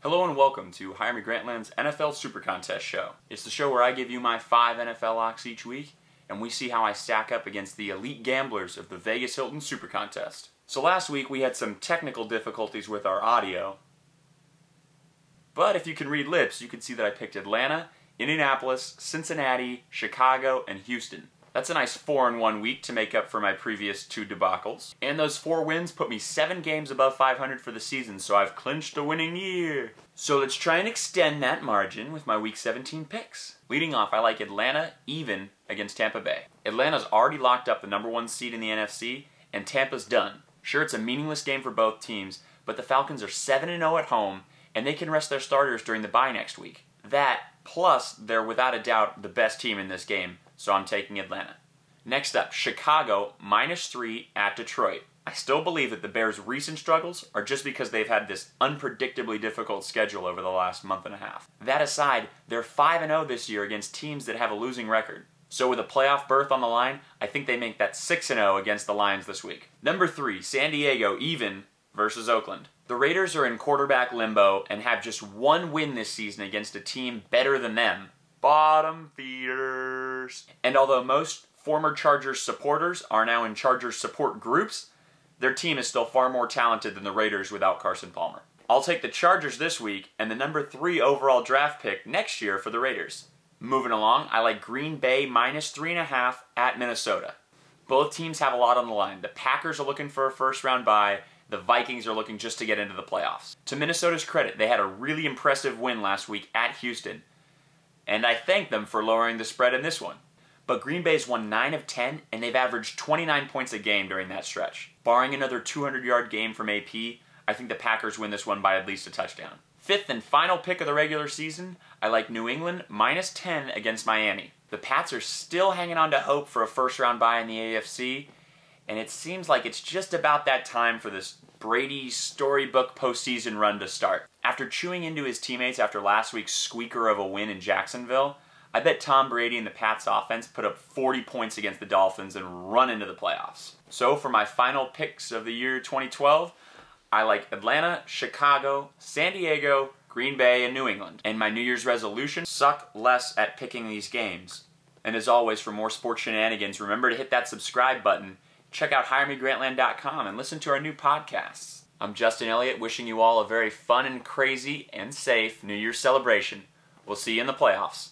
Hello and welcome to Hire Me Grantland's NFL Super Contest show. It's the show where I give you my 5 NFL locks each week, and we see how I stack up against the elite gamblers of the Vegas Hilton Super Contest. So last week we had some technical difficulties with our audio, but if you can read lips, you can see that I picked Atlanta, Indianapolis, Cincinnati, Chicago, and Houston. That's a nice 4-1 week to make up for my previous 2 debacles. And those 4 wins put me 7 games above 500 for the season, so I've clinched a winning year. So let's try and extend that margin with my Week 17 picks. Leading off, I like Atlanta even against Tampa Bay. Atlanta's already locked up the number 1 seed in the NFC, and Tampa's done. Sure, it's a meaningless game for both teams, but the Falcons are 7-0 at home, and they can rest their starters during the bye next week. That, plus they're without a doubt the best team in this game, so I'm taking Atlanta. Next up, Chicago -3 at Detroit. I still believe that the Bears' recent struggles are just because they've had this unpredictably difficult schedule over the last month and a half. That aside, they're 5-0 this year against teams that have a losing record. So with a playoff berth on the line, I think they make that 6-0 against the Lions this week. Number 3, San Diego even versus Oakland. The Raiders are in quarterback limbo and have just 1 win this season against a team better than them. Bottom feeders. And although most former Chargers supporters are now in Chargers support groups, their team is still far more talented than the Raiders without Carson Palmer. I'll take the Chargers this week and the number 3 overall draft pick next year for the Raiders. Moving along, I like Green Bay -3.5 at Minnesota. Both teams have a lot on the line. The Packers are looking for a first-round bye. The Vikings are looking just to get into the playoffs. To Minnesota's credit, they had a really impressive win last week at Houston, and I thank them for lowering the spread in this one. But Green Bay's won 9 of 10, and they've averaged 29 points a game during that stretch. Barring another 200-yard game from AP, I think the Packers win this one by at least a touchdown. 5th and final pick of the regular season, I like New England -10 against Miami. The Pats are still hanging on to hope for a first-round bye in the AFC, and it seems like it's just about that time for this Brady storybook postseason run to start. After chewing into his teammates after last week's squeaker of a win in Jacksonville, I bet Tom Brady and the Pats offense put up 40 points against the Dolphins and run into the playoffs. So for my final picks of the year 2012, I like Atlanta, Chicago, San Diego, Green Bay, and New England. And my New Year's resolution, suck less at picking these games. And as always, for more sports shenanigans, remember to hit that subscribe button. Check out HireMeGrantland.com and listen to our new podcasts. I'm Justin Elliott, wishing you all a very fun and crazy and safe New Year's celebration. We'll see you in the playoffs.